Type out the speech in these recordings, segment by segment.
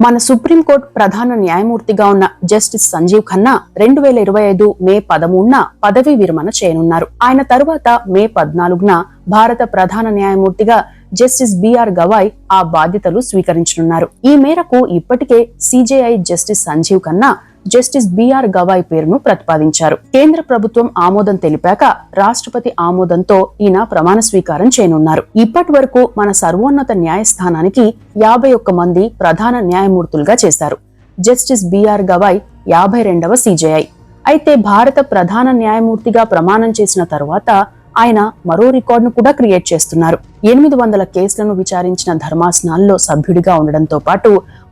మన సుప్రీంకోర్టు ప్రధాన న్యాయమూర్తిగా ఉన్న జస్టిస్ సంజీవ్ ఖన్నా 2025 మే 13న పదవీ విరమణ చేయనున్నారు. ఆయన తరువాత మే 14న భారత ప్రధాన న్యాయమూర్తిగా జస్టిస్ బిఆర్ గవాయ్ ఆ బాధ్యతలు స్వీకరించనున్నారు. ఈ మేరకు ఇప్పటికే CJI justice Sanjiv Khanna justice BR Gavai పేరును ప్రతిపాదించారు. కేంద్ర ప్రభుత్వం ఆమోదం తెలిపాక రాష్ట్రపతి ఆమోదంతో ఈయన ప్రమాణ స్వీకారం చేయనున్నారు. ఇప్పటి వరకు మన సర్వోన్నత న్యాయస్థానానికి 51 మంది ప్రధాన న్యాయమూర్తులుగా చేశారు. జస్టిస్ బిఆర్ గవాయ్ 52వ సిజేఐ. అయితే భారత ప్రధాన న్యాయమూర్తిగా ప్రమాణం చేసిన తరువాత ఆయన మరో రికార్డును కూడా క్రియేట్ చేస్తున్నారు. 800 కేసులను విచారించిన ధర్మాసనాల్లో సభ్యుడిగా ఉండడంతో పాటు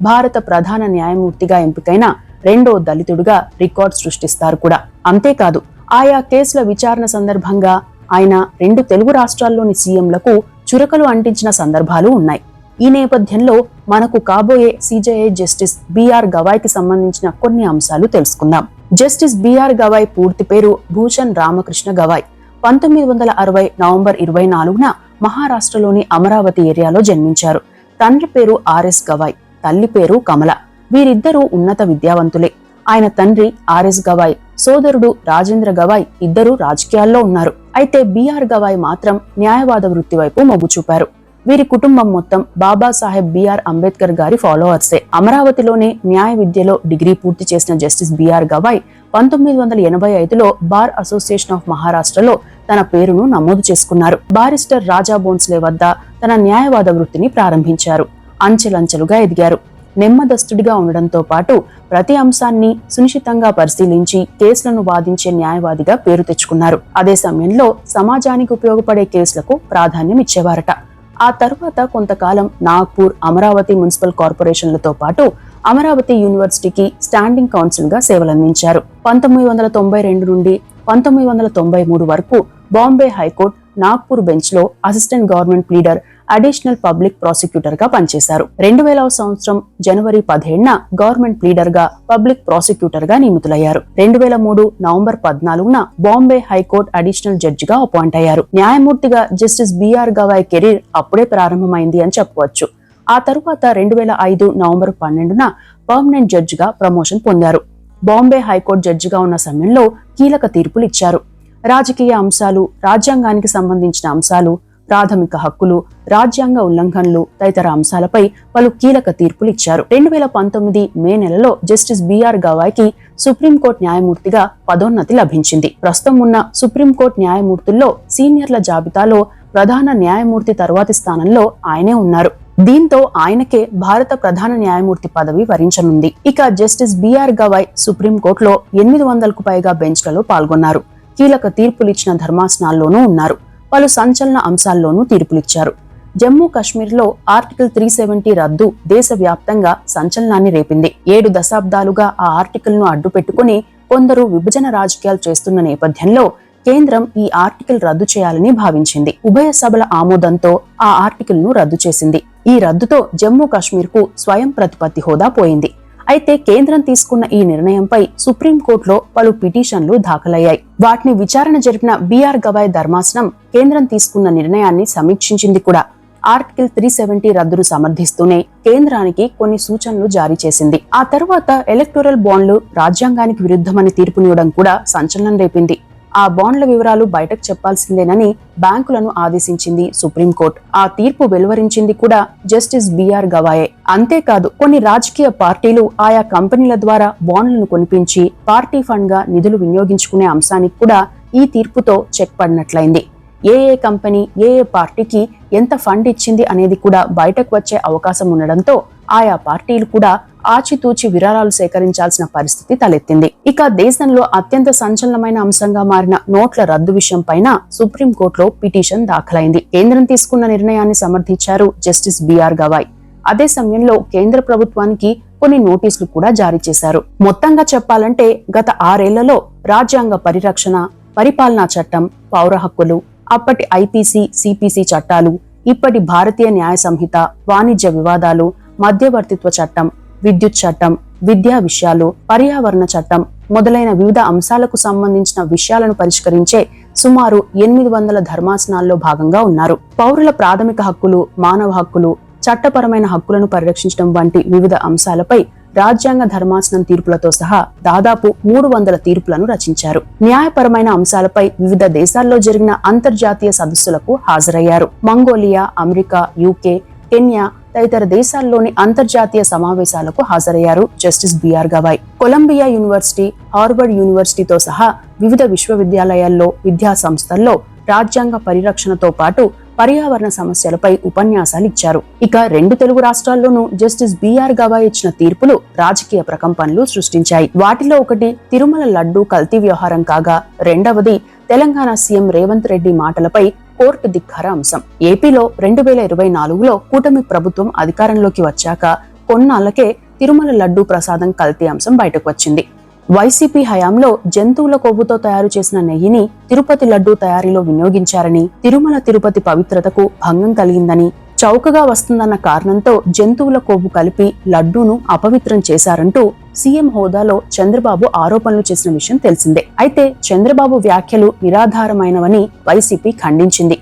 భారత ప్రధాన న్యాయమూర్తిగా ఎంపికైన రెండో దళితుడిగా రికార్డ్ సృష్టిస్తారు కూడా. అంతేకాదు, ఆయా కేసుల విచారణ సందర్భంగా ఆయన 2 తెలుగు రాష్ట్రాల్లోని సీఎంలకు చురకలు అంటించిన సందర్భాలు ఉన్నాయి. ఈ నేపథ్యంలో మనకు కాబోయే సిజేఐ జస్టిస్ బిఆర్ గవాయ్ కి సంబంధించిన కొన్ని అంశాలు తెలుసుకుందాం. జస్టిస్ బిఆర్ గవాయ్ పూర్తి పేరు భూషణ్ రామకృష్ణ గవాయ్. 1960 నవంబర్ 24న మహారాష్ట్రలోని అమరావతి ఏరియాలో జన్మించారు. తండ్రి పేరు ఆర్ఎస్ గవాయ్, తల్లి పేరు కమల. వీరిద్దరూ ఉన్నత విద్యావంతులే. ఆయన తండ్రి ఆర్ఎస్ గవాయ్, సోదరుడు రాజేంద్ర గవాయ్ ఇద్దరూ రాజకీయాల్లో ఉన్నారు. అయితే బిఆర్ గవాయ్ మాత్రం న్యాయవాద వృత్తి వైపు మొగ్గు చూపారు. వీరి కుటుంబం మొత్తం బాబాసాహెబ్ బిఆర్ అంబేద్కర్ గారి ఫాలోవర్సే. అమరావతిలోనే న్యాయ విద్యలో డిగ్రీ పూర్తి చేసిన జస్టిస్ బిఆర్ గవాయ్ 1985లో బార్ అసోసియేషన్ ఆఫ్ మహారాష్ట్రలో తన పేరును నమోదు చేసుకున్నారు. బారిస్టర్ రాజా బోన్స్లే వద్ద తన న్యాయవాద వృత్తిని ప్రారంభించారు. అంచెలంచెలుగా ఎదిగారు. నెమ్మదస్తుడిగా ఉండడంతో పాటు ప్రతి అంశాన్ని సునిశితంగా పరిశీలించి కేసులను వాదించే న్యాయవాదిగా పేరు తెచ్చుకున్నారు. అదే సమయంలో సమాజానికి ఉపయోగపడే కేసులకు ప్రాధాన్యం ఇచ్చేవారట. ఆ తరువాత కొంతకాలం నాగ్పూర్, అమరావతి మున్సిపల్ కార్పొరేషన్లతో పాటు అమరావతి యూనివర్సిటీకి స్టాండింగ్ కౌన్సిల్ గా సేవలందించారు. 1992 నుండి 1993 వరకు బాంబే హైకోర్టు నాగ్పూర్ బెంచ్ లో assistant government pleader, additional public prosecutor గా పనిచేశారు. 2000వ సంవత్సరం జనవరి 17న గవర్నమెంట్ ప్లీడర్ గా, పబ్లిక్ ప్రాసిక్యూటర్ గా నియమితులయ్యారు. 2003 నవంబర్ 14న బాంబే హైకోర్టు అడిషనల్ జడ్జి గా అపాయింట్ అయ్యారు. న్యాయమూర్తిగా జస్టిస్ బిఆర్ గవాయ్ కెరీర్ అప్పుడే ప్రారంభమైంది అని చెప్పవచ్చు. ఆ తరువాత 2005 నవంబర్ 12న పర్మనెంట్ జడ్జిగా ప్రమోషన్ పొందారు. బాంబే హైకోర్టు జడ్జిగా ఉన్న సమయంలో కీలక తీర్పులు ఇచ్చారు. రాజకీయ అంశాలు, రాజ్యాంగానికి సంబంధించిన అంశాలు, ప్రాథమిక హక్కులు, రాజ్యాంగ ఉల్లంఘనలు తదితర అంశాలపై పలు కీలక తీర్పులు ఇచ్చారు. 2019 మే నెలలో జస్టిస్ బిఆర్ గవాయ్ కి సుప్రీంకోర్టు న్యాయమూర్తిగా పదోన్నతి లభించింది. ప్రస్తుతం ఉన్న సుప్రీంకోర్టు న్యాయమూర్తుల్లో సీనియర్ల జాబితాలో ప్రధాన న్యాయమూర్తి తరువాతి స్థానంలో ఆయనే ఉన్నారు. దీంతో ఆయనకే భారత ప్రధాన న్యాయమూర్తి పదవి వరించనుంది. ఇక జస్టిస్ బిఆర్ గవాయ్ సుప్రీంకోర్టులో 800కు పైగా బెంచ్లలో పాల్గొన్నారు. కీలక తీర్పులిచ్చిన ధర్మాసనాల్లోనూ ఉన్నారు. పలు సంచలన అంశాల్లోనూ తీర్పులిచ్చారు. జమ్మూ కశ్మీర్లో ఆర్టికల్ 370 రద్దు దేశవ్యాప్తంగా సంచలనాన్ని రేపింది. 7 దశాబ్దాలుగా ఆ ఆర్టికల్ ను అడ్డు పెట్టుకుని కొందరు విభజన రాజకీయాలు చేస్తున్న నేపథ్యంలో కేంద్రం ఈ ఆర్టికల్ రద్దు చేయాలని భావించింది. ఉభయ సభల ఆమోదంతో ఆ ఆర్టికల్ ను రద్దు చేసింది. ఈ రద్దుతో జమ్మూ కశ్మీర్ కు స్వయం ప్రతిపత్తి హోదా పోయింది. అయితే కేంద్రం తీసుకున్న ఈ నిర్ణయంపై సుప్రీంకోర్టులో పలు పిటిషన్లు దాఖలయ్యాయి. వాటిని విచారణ జరిపిన బిఆర్ గవాయ్ ధర్మాసనం కేంద్రం తీసుకున్న నిర్ణయాన్ని సమీక్షించింది కూడా. ఆర్టికల్ 370 రద్దును సమర్థిస్తూనే కేంద్రానికి కొన్ని సూచనలు జారీ చేసింది. ఆ తర్వాత ఎలక్టోరల్ బాండ్లు రాజ్యాంగానికి విరుద్ధమని తీర్పునివ్వడం కూడా సంచలనం రేపింది. ఆ బాండ్ల వివరాలు బయటకు చెప్పాల్సిందేనని బ్యాంకులను ఆదేశించింది సుప్రీంకోర్టు. ఆ తీర్పు వెలువరించింది కూడా జస్టిస్ బిఆర్ గవాయే. అంతేకాదు, కొన్ని రాజకీయ పార్టీలు ఆయా కంపెనీల ద్వారా బాండ్లను కొనిపించి పార్టీ ఫండ్ గా నిధులు వినియోగించుకునే అంశానికి కూడా ఈ తీర్పుతో చెక్ పడినట్లయింది. ఏ కంపెనీ ఏ పార్టీకి ఎంత ఫండ్ ఇచ్చింది అనేది కూడా బయటకు వచ్చే అవకాశం ఉండడంతో ఆయా పార్టీలు కూడా ఆచితూచి విరాళాలు సేకరించాల్సిన పరిస్థితి తలెత్తింది. ఇక దేశంలో అత్యంత సంచలనమైన అంశంగా మారిన నోట్ల రద్దు విషయం పైన సుప్రీంకోర్టులో పిటిషన్ దాఖలైంది. కేంద్రం తీసుకున్న నిర్ణయాన్ని సమర్థించారు జస్టిస్ బిఆర్ గవాయ్. అదే సమయంలో కేంద్ర ప్రభుత్వానికి కొన్ని నోటీసులు కూడా జారీ చేశారు. మొత్తంగా చెప్పాలంటే గత 6 ఏళ్లలో రాజ్యాంగ పరిరక్షణ, పరిపాలనా చట్టం, పౌర హక్కులు, అప్పటి ఐపీసీ, సిపిసి చట్టాలు, ఇప్పటి భారతీయ న్యాయ సంహిత, వాణిజ్య వివాదాలు, మధ్యవర్తిత్వ చట్టం, విద్యుత్ చట్టం, విద్యా విషయాలు, పర్యావరణ చట్టం మొదలైన వివిధ అంశాలకు సంబంధించిన విషయాలను పరిష్కరించే సుమారు 800 ధర్మాసనాల్లో భాగంగా ఉన్నారు. పౌరుల ప్రాథమిక హక్కులు, మానవ హక్కులు, చట్టపరమైన హక్కులను పరిరక్షించడం వంటి వివిధ అంశాలపై రాజ్యాంగ ధర్మాసనం తీర్పులతో సహా దాదాపు 300 తీర్పులను రచించారు. న్యాయపరమైన అంశాలపై వివిధ దేశాల్లో జరిగిన అంతర్జాతీయ సదస్సులకు హాజరయ్యారు. మంగోలియా, అమెరికా, యూకే, కెన్యా తదితర దేశాల్లోని అంతర్జాతీయ సమావేశాలకు హాజరయ్యారు justice BR Gavai. Columbia university, Harvard యూనివర్సిటీతో సహా వివిధ విశ్వవిద్యాలయాల్లో, విద్యా సంస్థల్లో రాజ్యాంగ పరిరక్షణతో పాటు పర్యావరణ సమస్యలపై ఉపన్యాసాలు ఇచ్చారు. ఇక 2 తెలుగు రాష్ట్రాల్లోనూ జస్టిస్ బిఆర్ గవాయ్ ఇచ్చిన తీర్పులు రాజకీయ ప్రకంపనలు సృష్టించాయి. వాటిలో ఒకటి తిరుమల లడ్డూ కల్తీ వ్యవహారం కాగా, రెండవది తెలంగాణ సీఎం రేవంత్ రెడ్డి మాటలపై కోర్టు ధిక్కార అంశం. ఏపీలో 2024లో కూటమి ప్రభుత్వం అధికారంలోకి వచ్చాక కొన్నాళ్లకే తిరుమల లడ్డూ ప్రసాదం కల్తీ అంశం బయటకు వచ్చింది. వైసీపీ హయాంలో జంతువుల కొవ్వుతో తయారు చేసిన నెయ్యిని తిరుపతి లడ్డూ తయారీలో వినియోగించారని, తిరుమల తిరుపతి పవిత్రతకు భంగం కలిగిందని, చౌకగా వస్తుందన్న కారణంతో జంతువుల కొవ్వు కలిపి లడ్డూను అపవిత్రం చేశారంటూ సీఎం హోదాలో చంద్రబాబు ఆరోపణలు చేసిన విషయం తెలిసిందే. అయితే చంద్రబాబు వ్యాఖ్యలు నిరాధారమైనవని వైసీపీ ఖండించింది.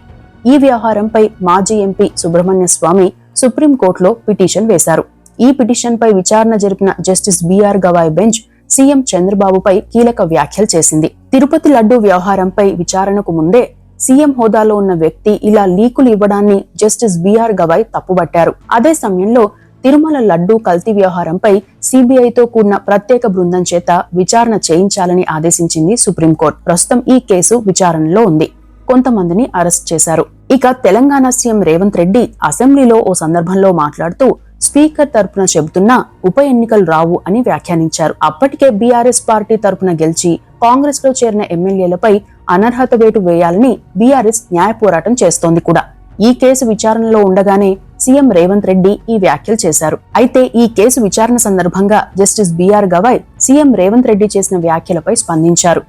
ఈ వ్యవహారంపై మాజీ ఎంపీ సుబ్రహ్మణ్య స్వామి సుప్రీంకోర్టులో పిటిషన్ వేశారు. ఈ పిటిషన్పై విచారణ జరిపిన justice BR Gavai bench CM చంద్రబాబుపై కీలక వ్యాఖ్యలు చేసింది. తిరుపతి లడ్డూ వ్యవహారంపై విచారణకు ముందే సీఎం హోదాలో ఉన్న వ్యక్తి ఇలా లీకులు ఇవ్వడాన్ని జస్టిస్ బిఆర్ గవాయ్ తప్పుబట్టారు. అదే సమయంలో తిరుమల లడ్డూ కల్తీ వ్యవహారంపై సిబిఐతో కూడిన ప్రత్యేక బృందం చేత విచారణ చేయించాలని ఆదేశించింది సుప్రీంకోర్టు. ప్రస్తుతం ఈ కేసు విచారణలో ఉంది. కొంతమందిని అరెస్ట్ చేశారు. ఇక తెలంగాణ సీఎం రేవంత్ రెడ్డి అసెంబ్లీలో ఓ సందర్భంలో మాట్లాడుతూ స్పీకర్ తరపున చెబుతున్నా ఉప ఎన్నికలు రావు అని వ్యాఖ్యానించారు. అప్పటికే బీఆర్ఎస్ పార్టీ తరపున గెలిచి కాంగ్రెస్ లో చేరిన ఎమ్మెల్యేలపై అనర్హత వేటు వేయాలని బీఆర్ఎస్ న్యాయ పోరాటం చేస్తోంది కూడా. ఈ కేసు విచారణలో ఉండగానే సీఎం రేవంత్ రెడ్డి ఈ వ్యాఖ్యలు చేశారు. అయితే ఈ కేసు విచారణ సందర్భంగా justice BR Gavai CM Revanth Reddy చేసిన వ్యాఖ్యలపై స్పందించారు.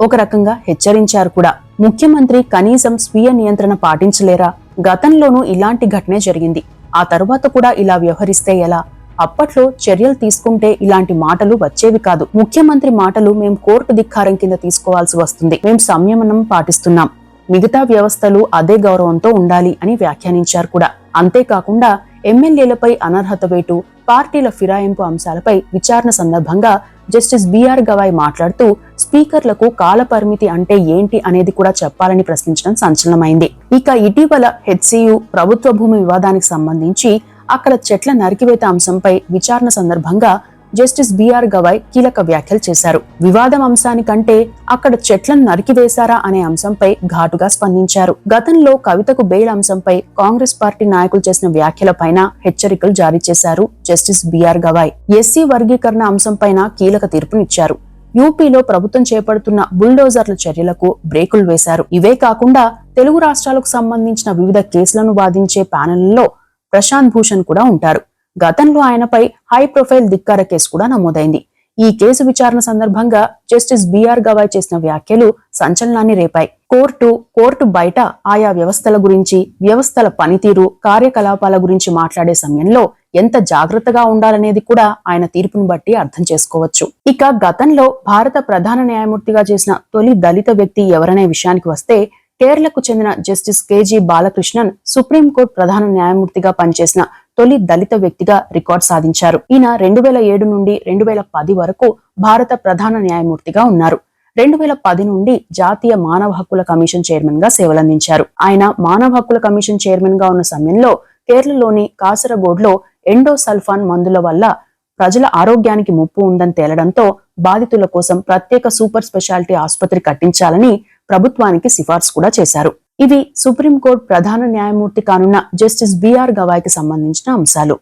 ఒక రకంగా హెచ్చరించారు కూడా. ముఖ్యమంత్రి కనీసం స్వీయ నియంత్రణ పాటించలేరా? గతంలోనూ ఇలాంటి ఘటనే జరిగింది. ఆ తరువాత కూడా ఇలా వ్యవహరిస్తే ఎలా? అప్పట్లో చర్యలు తీసుకుంటే ఇలాంటి మాటలు వచ్చేవి కాదు. ముఖ్యమంత్రి మాటలు మేం కోర్టు ధిక్కారం కింద తీసుకోవాల్సి వస్తుంది. మేం సంయమనం పాటిస్తున్నాం. మిగతా వ్యవస్థలు అదే గౌరవంతో ఉండాలి అని వ్యాఖ్యానించారు కూడా. అంతేకాకుండా ఎమ్మెల్యేలపై అనర్హత వేటు, పార్టీల ఫిరాయింపు అంశాలపై విచారణ సందర్భంగా జస్టిస్ బిఆర్ గవాయ్ మాట్లాడుతూ స్పీకర్లకు కాల పరిమితి అంటే ఏంటి అనేది కూడా చెప్పాలని ప్రశ్నించడం సంచలనమైంది. ఇక ఇటీవల హెచ్సియు ప్రభుత్వ భూమి వివాదానికి సంబంధించి అక్కడ చెట్ల నరికివేత అంశంపై విచారణ సందర్భంగా జస్టిస్ బిఆర్ గవాయ్ కీలక వ్యాఖ్యలు చేశారు. వివాదం అంశానికంటే అక్కడ చెట్లను నరికివేశారా అనే అంశంపై ఘాటుగా స్పందించారు. గతంలో కవితకు బెయిల్ అంశంపై కాంగ్రెస్ పార్టీ నాయకులు చేసిన వ్యాఖ్యలపైన హెచ్చరికలు జారీ చేశారు జస్టిస్ బిఆర్ గవాయ్. ఎస్సీ వర్గీకరణ అంశంపైన కీలక తీర్పునిచ్చారు. యూపీలో ప్రభుత్వం చేపడుతున్న బుల్డోజర్ల చర్యలకు బ్రేకులు వేశారు. ఇవే కాకుండా తెలుగు రాష్ట్రాలకు సంబంధించిన వివిధ కేసులను వాదించే ప్యానెల్లో ప్రశాంత్ భూషణ్ కూడా ఉంటారు. గతంలో ఆయనపై హై ప్రొఫైల్ ధిక్కార కేసు కూడా నమోదైంది. ఈ కేసు విచారణ సందర్భంగా జస్టిస్ బిఆర్ గవాయ్ చేసిన వ్యాఖ్యలు సంచలనాన్ని రేపాయి. కోర్టు బయట ఆయా వ్యవస్థల గురించి, వ్యవస్థల పనితీరు, కార్యకలాపాల గురించి మాట్లాడే సమయంలో ఎంత జాగ్రత్తగా ఉండాలనేది కూడా ఆయన తీర్పును బట్టి అర్థం చేసుకోవచ్చు. ఇక గతంలో భారత ప్రధాన న్యాయమూర్తిగా చేసిన తొలి దళిత వ్యక్తి ఎవరనే విషయానికి వస్తే కేరళకు చెందిన జస్టిస్ కేజీ బాలకృష్ణన్ సుప్రీంకోర్టు ప్రధాన న్యాయమూర్తిగా పనిచేసిన తొలి దళిత వ్యక్తిగా రికార్డు సాధించారు. ఈయన 2007 నుండి 2010 వరకు భారత ప్రధాన న్యాయమూర్తిగా ఉన్నారు. 2010 నుండి జాతీయ మానవ హక్కుల కమిషన్ చైర్మన్ గా సేవలందించారు. ఆయన మానవ హక్కుల కమిషన్ చైర్మన్ గా ఉన్న సమయంలో కేరళలోని కాసరగోడ్లో ఎండోసల్ఫాన్ మందుల వల్ల ప్రజల ఆరోగ్యానికి ముప్పు ఉందని తేలడంతో బాధితుల కోసం ప్రత్యేక సూపర్ స్పెషాలిటీ ఆసుపత్రి కట్టించాలని ప్రభుత్వానికి సిఫార్సు కూడా చేశారు. ఇవి సుప్రీంకోర్టు ప్రధాన న్యాయమూర్తి కానున్న జస్టిస్ బిఆర్ గవాయ్కి సంబంధించిన అంశాలు.